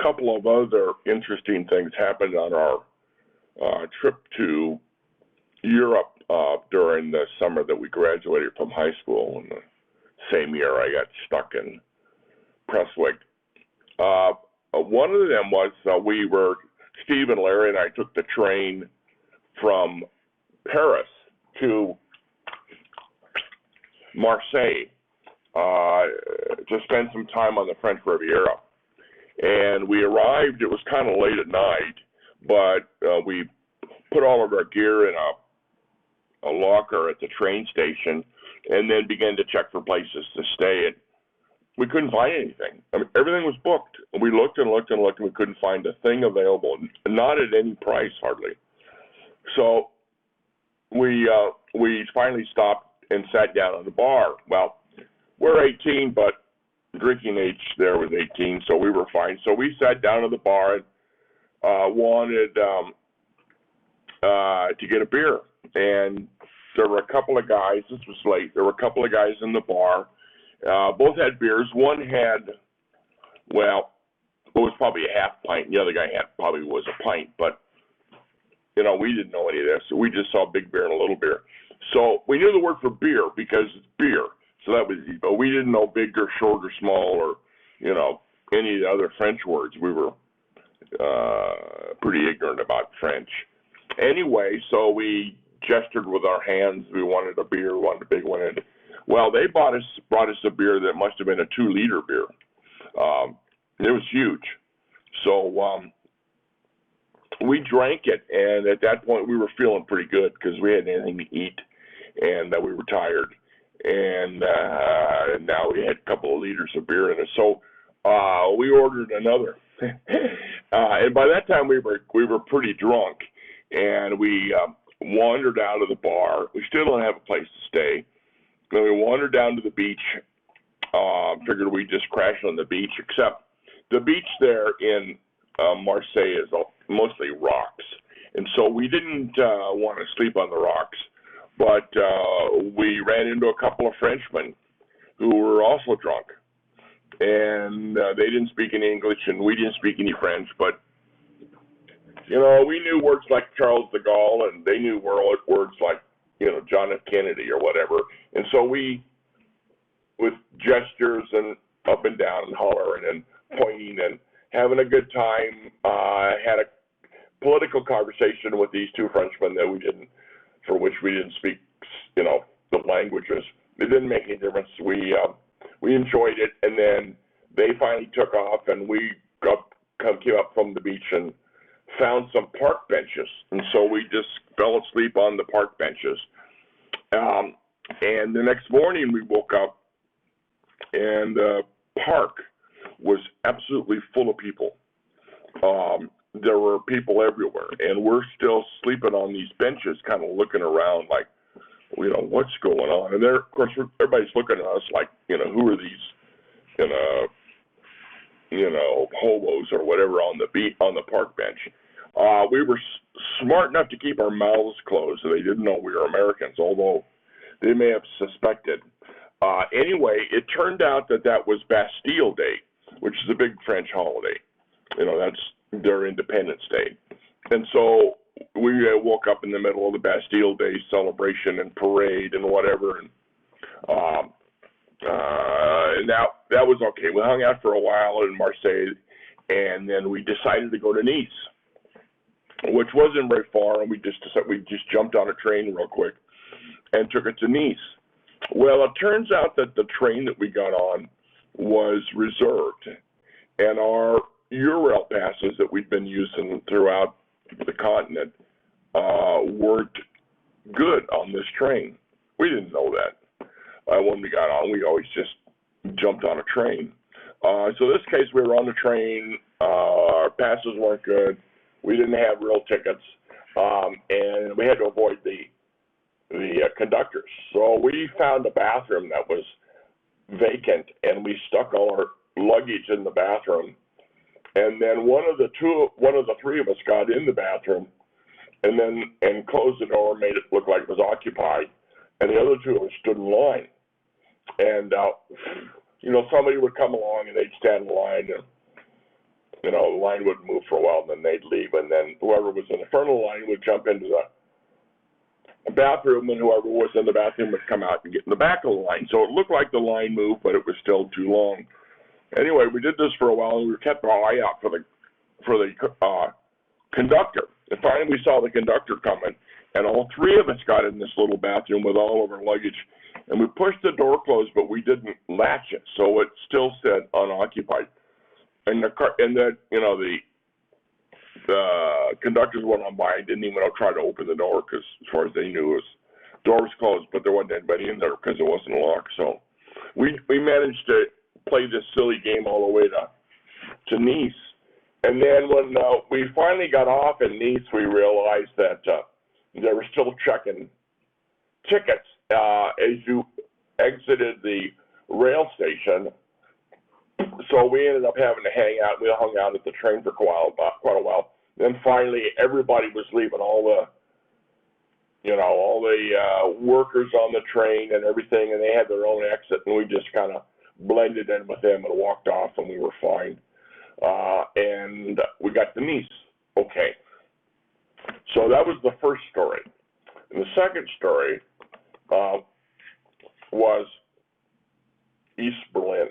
couple of other interesting things happened on our trip to Europe during the summer that we graduated from high school. In the same year, I got stuck in Prestwick. One of them was Steve and Larry and I took the train from Paris to Marseille to spend some time on the French Riviera. And we arrived, it was kind of late at night, but we put all of our gear in a locker at the train station and then began to check for places to stay at. We couldn't find anything. I mean, everything was booked. We looked and looked and looked, and we couldn't find a thing available, not at any price hardly. So we finally stopped and sat down at the bar. Well, we're 18, but drinking age there was 18, so we were fine. So we sat down at the bar and wanted to get a beer. And there were a couple of guys, this was late, there were a couple of guys in the bar. Both had beers. One had, well, it was probably a half pint. The other guy probably was a pint, but, we didn't know any of this. We just saw big beer and a little beer. So we knew the word for beer because it's beer. So that was easy. But we didn't know big or short or small or, any of the other French words. We were pretty ignorant about French. Anyway, so we gestured with our hands. We wanted a beer, we wanted a big one. And, well, they brought us a beer that must have been a 2-liter beer. It was huge. So we drank it, and at that point we were feeling pretty good because we hadn't anything to eat, and we were tired. And now we had a couple of liters of beer in it. So we ordered another. And by that time we were pretty drunk, and we wandered out of the bar. We still don't have a place to stay. Then we wandered down to the beach. Figured we'd just crash on the beach, except the beach there in Marseille is mostly rocks. And so we didn't want to sleep on the rocks, but we ran into a couple of Frenchmen who were also drunk. And they didn't speak any English, and we didn't speak any French, but we knew words like Charles de Gaulle, and they knew words like, John F. Kennedy or whatever. And so we, with gestures and up and down and hollering and pointing and having a good time, had a political conversation with these two Frenchmen for which we didn't speak, the languages. It didn't make any difference. We enjoyed it, and then they finally took off, and we came up from the beach and found some park benches, and so we just fell asleep on the park benches. And the next morning we woke up, and the park was absolutely full of people. There were people everywhere, and we're still sleeping on these benches, kind of looking around like, what's going on? And there, of course, everybody's looking at us like, who are these, hobos or whatever on the park bench. We were smart enough to keep our mouths closed, so they didn't know we were Americans, although they may have suspected. Anyway, it turned out that was Bastille Day, which is a big French holiday. That's their Independence Day. And so we woke up in the middle of the Bastille Day celebration and parade and whatever. And now that was okay. We hung out for a while in Marseille, and then we decided to go to Nice, which wasn't very far, and we just jumped on a train real quick and took it to Nice. Well, it turns out that the train that we got on was reserved, and our Eurail passes that we'd been using throughout the continent weren't good on this train. We didn't know that. When we got on, we always just jumped on a train. So in this case, we were on the train. Our passes weren't good. We didn't have real tickets, and we had to avoid the conductors. So we found a bathroom that was vacant, and we stuck all our luggage in the bathroom. And then one of the three of us got in the bathroom, and closed the door, made it look like it was occupied, and the other two of us stood in line. And somebody would come along, and they'd stand in line, and the line would move for a while, and then they'd leave, and then whoever was in the front of the line would jump into the bathroom, and whoever was in the bathroom would come out and get in the back of the line. So it looked like the line moved, but it was still too long. Anyway, we did this for a while, and we kept our eye out for the conductor. And finally, we saw the conductor coming, and all three of us got in this little bathroom with all of our luggage, and we pushed the door closed, but we didn't latch it, so it still said unoccupied. And the conductors went on by and didn't even try to open the door because, as far as they knew, the door was closed, but there wasn't anybody in there because it wasn't locked. So we managed to play this silly game all the way to Nice. And then when we finally got off in Nice, we realized that they were still checking tickets as you exited the rail station. So we ended up having to hang out. We hung out at the train for quite a while. Then finally, everybody was leaving. All the workers on the train and everything, and they had their own exit, and we just kind of blended in with them and walked off, and we were fine. And we got to Nice. Okay. So that was the first story. And the second story was East Berlin.